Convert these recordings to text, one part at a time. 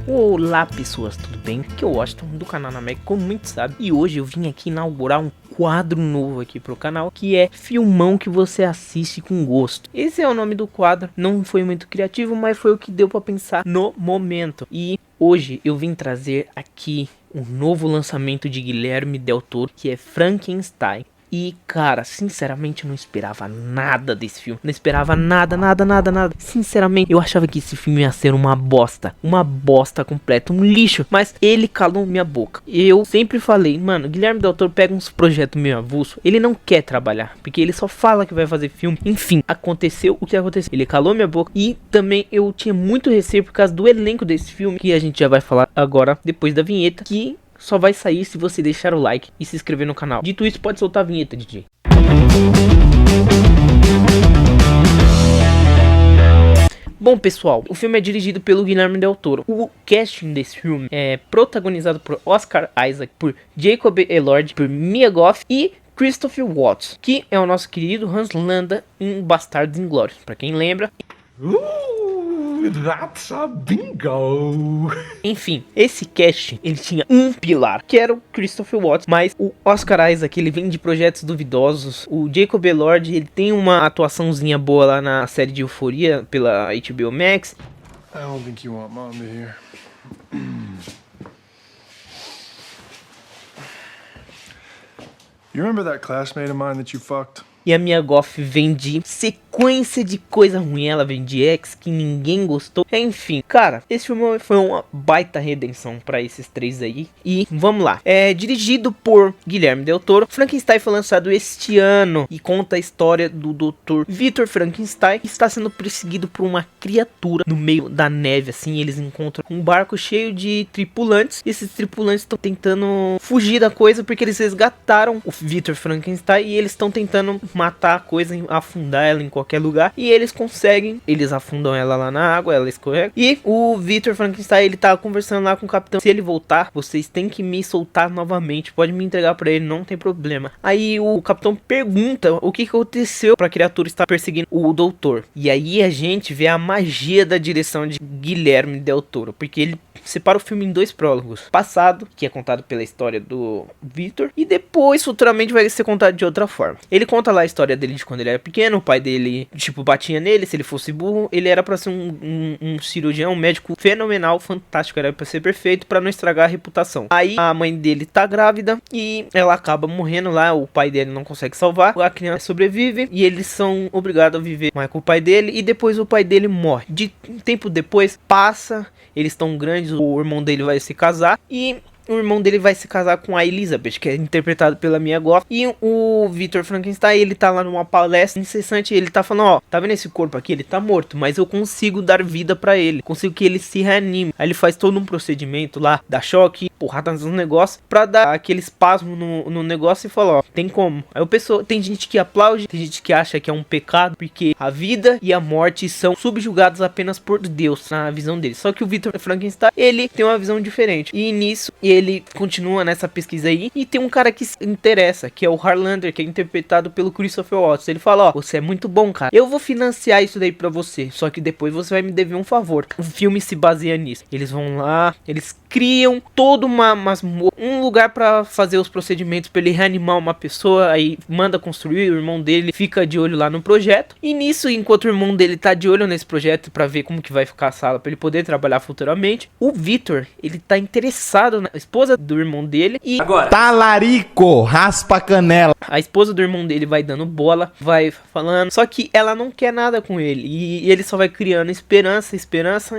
Olá pessoas, tudo bem? Aqui é o Washington do canal Namek, como muitos sabem. E hoje eu vim aqui inaugurar um quadro novo aqui pro canal, que é Filmão que você assiste com gosto. Esse é o nome do quadro, não foi muito criativo, mas foi o que deu pra pensar no momento. E hoje eu vim trazer aqui um novo lançamento de Guilherme Del Toro, que é Frankenstein. E, cara, sinceramente eu não esperava nada desse filme. Não esperava nada. Sinceramente, eu achava que esse filme ia ser uma bosta. Uma bosta completa, um lixo. Mas ele calou minha boca. Eu sempre falei, mano, Guilherme Del Toro pega uns projetos meio avulso. Ele não quer trabalhar, porque ele só fala que vai fazer filme. Enfim, aconteceu o que aconteceu. Ele calou minha boca. E também eu tinha muito receio por causa do elenco desse filme, que a gente já vai falar agora, depois da vinheta, que só vai sair se você deixar o like e se inscrever no canal. Dito isso, pode soltar a vinheta, DJ. Bom pessoal, o filme é dirigido pelo Guilherme Del Toro. O casting desse filme é protagonizado por Oscar Isaac, por Jacob Elord, por Mia Goth e Christopher Waltz, que é o nosso querido Hans Landa em Bastardos Inglórios. Pra quem lembra... That's a bingo! Enfim, esse cast, ele tinha um pilar, que era o Christopher Waltz, mas o Oscar Isaac, ele vem de projetos duvidosos. O Jacob Elord, ele tem uma atuaçãozinha boa lá na série de Euforia pela HBO Max. I don't think you want Mom to hear. You remember that classmate of mine that you fucked? E a Mia Goth vem de sequência de coisa ruim. Ela vem de X, que ninguém gostou. Enfim, cara, esse filme foi uma baita redenção pra esses três aí. E vamos lá. É dirigido por Guilherme Del Toro. Frankenstein foi lançado este ano e conta a história do Dr. Victor Frankenstein, que está sendo perseguido por uma criatura no meio da neve. Assim, eles encontram um barco cheio de tripulantes. E esses tripulantes estão tentando fugir da coisa porque eles resgataram o Victor Frankenstein e eles estão tentando matar a coisa, afundar ela em qualquer lugar, e eles conseguem. Eles afundam ela lá na água, ela escorrega, e o Victor Frankenstein, ele tá conversando lá com o capitão: se ele voltar, vocês têm que me soltar novamente, pode me entregar pra ele, não tem problema. Aí o capitão pergunta o que aconteceu pra criatura estar perseguindo o doutor, e aí a gente vê a magia da direção de Guilherme Del Toro, porque ele separa o filme em dois prólogos: passado, que é contado pela história do Victor, e depois futuramente vai ser contado de outra forma. Ele conta lá a história dele de quando ele era pequeno. O pai dele, tipo, batia nele. Se ele fosse burro, ele era pra ser um cirurgião, um médico fenomenal, fantástico, era pra ser perfeito, pra não estragar a reputação. Aí a mãe dele tá grávida e ela acaba morrendo lá. O pai dele não consegue salvar, a criança sobrevive e eles são obrigados a viver mais com o pai dele. E depois o pai dele morre. De um tempo depois, passa, eles estão grandes, o irmão dele vai se casar e o irmão dele vai se casar com a Elizabeth, que é interpretado pela Mia Goth. E o Victor Frankenstein, ele tá lá numa palestra incessante, ele tá falando: ó, tá vendo esse corpo aqui? Ele tá morto, mas eu consigo dar vida pra ele, consigo que ele se reanime. Aí ele faz todo um procedimento lá, dá choque, porrada nos negócios, pra dar aquele espasmo no negócio e fala: ó, tem como. Aí o pessoal, tem gente que aplaude, tem gente que acha que é um pecado, porque a vida e a morte são subjugados apenas por Deus, na visão dele. Só que o Victor Frankenstein, ele tem uma visão diferente, e nisso ele continua nessa pesquisa aí, e tem um cara que se interessa, que é o Harlander, que é interpretado pelo Christopher Waltz. Ele fala: ó, você é muito bom, cara, eu vou financiar isso daí pra você, só que depois você vai me dever um favor. O filme se baseia nisso. Eles vão lá, eles criam todo um lugar pra fazer os procedimentos pra ele reanimar uma pessoa. Aí manda construir, o irmão dele fica de olho lá no projeto, e nisso, enquanto o irmão dele tá de olho nesse projeto pra ver como que vai ficar a sala pra ele poder trabalhar futuramente, o Victor, ele tá interessado na esposa do irmão dele. E agora, talarico, raspa a canela. A esposa do irmão dele vai dando bola, vai falando, só que ela não quer nada com ele, e ele só vai criando esperança,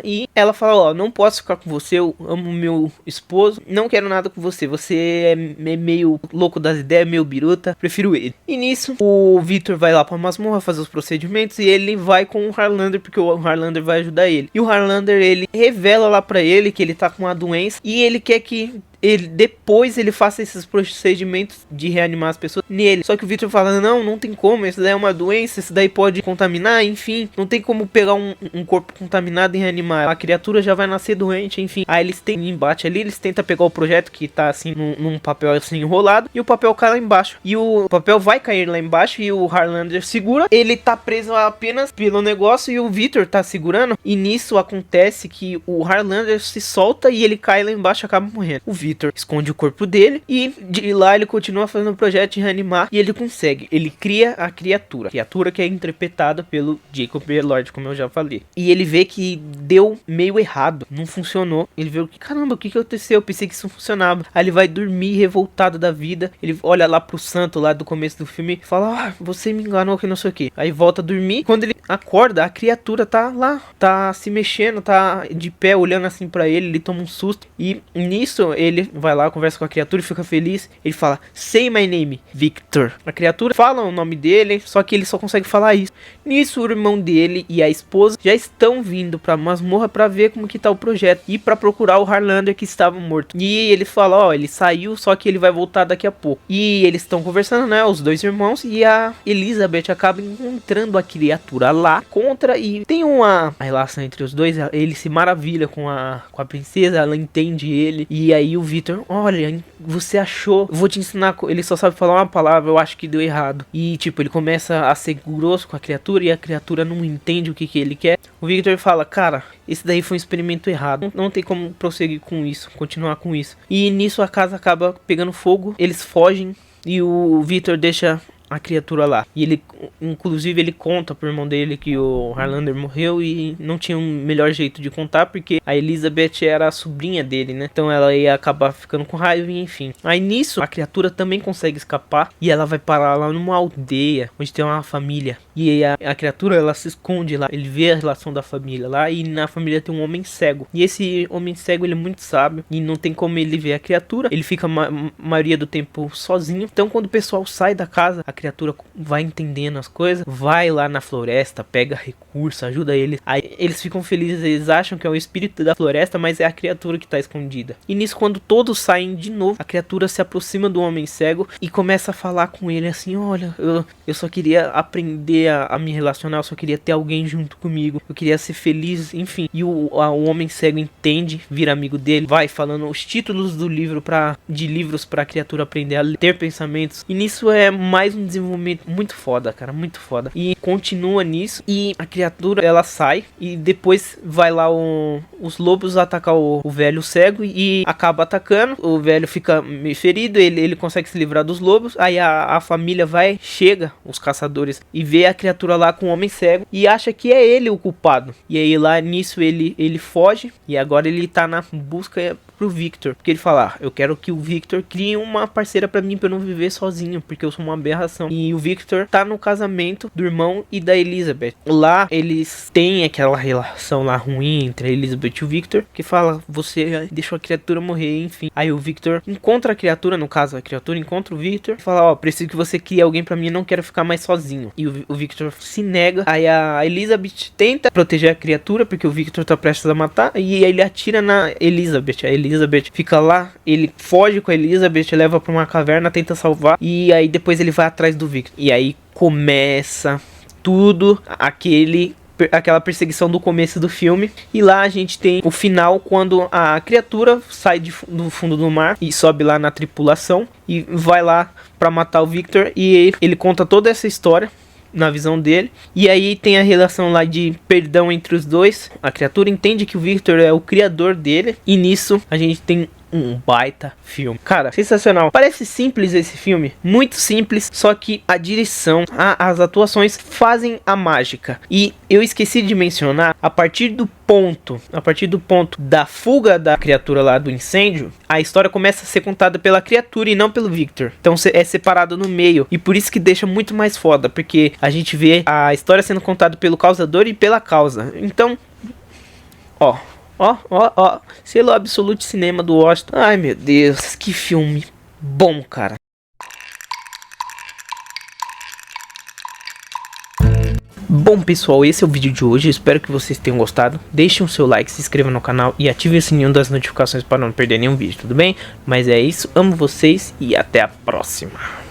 e ela fala: ó, não posso ficar com você, eu amo meu esposo, não quero nada com você, você é meio louco das ideias, meio biruta, prefiro ele. E nisso, o Victor vai lá pra masmorra fazer os procedimentos, e ele vai com o Harlander, porque o Harlander vai ajudar ele. E o Harlander, ele revela lá pra ele que ele tá com uma doença, e ele quer que depois ele faça esses procedimentos de reanimar as pessoas nele. Só que o Victor fala, não tem como, isso daí é uma doença, isso daí pode contaminar, enfim, não tem como pegar um corpo contaminado e reanimar. A criatura já vai nascer doente, enfim. Aí eles têm um embate ali, eles tentam pegar o projeto que tá assim num papel assim enrolado, e o papel cai lá embaixo. E o papel vai cair lá embaixo e o Harlander segura. Ele tá preso apenas pelo negócio e o Victor tá segurando. E nisso acontece que o Harlander se solta e ele cai lá embaixo e acaba morrendo. O Victor esconde o corpo dele e de lá ele continua fazendo o projeto de reanimar e ele consegue. Ele cria a criatura que é interpretada pelo Jacob Elord, como eu já falei. E ele vê que deu meio errado, não funcionou. Ele vê que, caramba, o que aconteceu? Eu pensei que isso funcionava. Aí ele vai dormir revoltado da vida. Ele olha lá pro santo lá do começo do filme e fala, você me enganou que não sei o que. Aí volta a dormir. Quando ele acorda, a criatura tá lá, tá se mexendo, tá de pé olhando assim pra ele. Ele toma um susto e nisso ele vai lá, conversa com a criatura e fica feliz. Ele fala, say my name, Victor. A criatura fala o nome dele, só que ele só consegue falar isso. Nisso o irmão dele e a esposa já estão vindo pra masmorra pra ver como que tá o projeto e pra procurar o Harlander que estava morto. E ele fala, ele saiu, só que ele vai voltar daqui a pouco. E eles estão conversando, né, os dois irmãos, e a Elizabeth acaba encontrando a criatura lá contra, e tem uma relação entre os dois. Ele se maravilha com a princesa, ela entende ele, e aí o Victor, olha, você achou, vou te ensinar, ele só sabe falar uma palavra, eu acho que deu errado. E tipo, ele começa a ser grosso com a criatura e a criatura não entende o que ele quer. O Victor fala, cara, esse daí foi um experimento errado, não tem como prosseguir com isso, continuar com isso. E nisso a casa acaba pegando fogo, eles fogem e o Victor deixa a criatura lá. E ele, inclusive, ele conta pro irmão dele que o Harlander morreu e não tinha um melhor jeito de contar porque a Elizabeth era a sobrinha dele, né? Então ela ia acabar ficando com raiva e enfim. Aí nisso, a criatura também consegue escapar e ela vai parar lá numa aldeia onde tem uma família. E a criatura, ela se esconde lá. Ele vê a relação da família lá e na família tem um homem cego. E esse homem cego, ele é muito sábio e não tem como ele ver a criatura. Ele fica a maioria do tempo sozinho. Então quando o pessoal sai da casa, a criatura vai entendendo as coisas, vai lá na floresta, pega recurso, ajuda eles. Aí eles ficam felizes, eles acham que é o espírito da floresta, mas é a criatura que tá escondida. E nisso, quando todos saem de novo, a criatura se aproxima do homem cego e começa a falar com ele assim, olha, eu só queria aprender a me relacionar, eu só queria ter alguém junto comigo, eu queria ser feliz, enfim. E o homem cego entende, vira amigo dele, vai falando os títulos de livros pra criatura aprender a ter pensamentos. E nisso é mais um desenvolvimento muito foda, cara, muito foda. E continua nisso e a criatura, ela sai e depois vai lá os lobos atacar o velho cego e acaba atacando. O velho fica meio ferido, ele consegue se livrar dos lobos. Aí a família chega, os caçadores, e vê a criatura lá com o homem cego e acha que é ele o culpado. E aí lá nisso ele foge e agora ele tá na busca pro Victor, porque ele fala, eu quero que o Victor crie uma parceira pra mim, pra eu não viver sozinho, porque eu sou uma aberração. E o Victor tá no casamento do irmão e da Elizabeth. Lá eles têm aquela relação lá ruim entre a Elizabeth e o Victor, que fala, você deixou a criatura morrer, enfim. Aí o Victor encontra a criatura, no caso a criatura encontra o Victor e fala, preciso que você crie alguém pra mim, não quero ficar mais sozinho. E o Victor se nega. Aí a Elizabeth tenta proteger a criatura, porque o Victor tá prestes a matar, e ele atira na Elizabeth. A Elizabeth fica lá, ele foge com a Elizabeth, leva pra uma caverna, tenta salvar, e aí depois ele vai atrás do Victor. E aí começa tudo aquela perseguição do começo do filme. E lá a gente tem o final, quando a criatura sai do fundo do mar e sobe lá na tripulação e vai lá pra matar o Victor. E ele conta toda essa história na visão dele. E aí tem a relação lá de perdão entre os dois. A criatura entende que o Victor é o criador dele. E nisso a gente tem um baita filme. Cara, sensacional. Parece simples esse filme, muito simples, só que a direção, as atuações fazem a mágica. E eu esqueci de mencionar, a partir do ponto da fuga da criatura lá do incêndio, a história começa a ser contada pela criatura e não pelo Victor. Então é separado no meio, e por isso que deixa muito mais foda, porque a gente vê a história sendo contada pelo causador e pela causa. Então, ó, selo Absolute Cinema do Washington. Ai meu Deus, que filme bom, cara. Bom pessoal, esse é o vídeo de hoje, espero que vocês tenham gostado. Deixem o seu like, se inscreva no canal e ative o sininho das notificações para não perder nenhum vídeo, tudo bem? Mas é isso, amo vocês e até a próxima.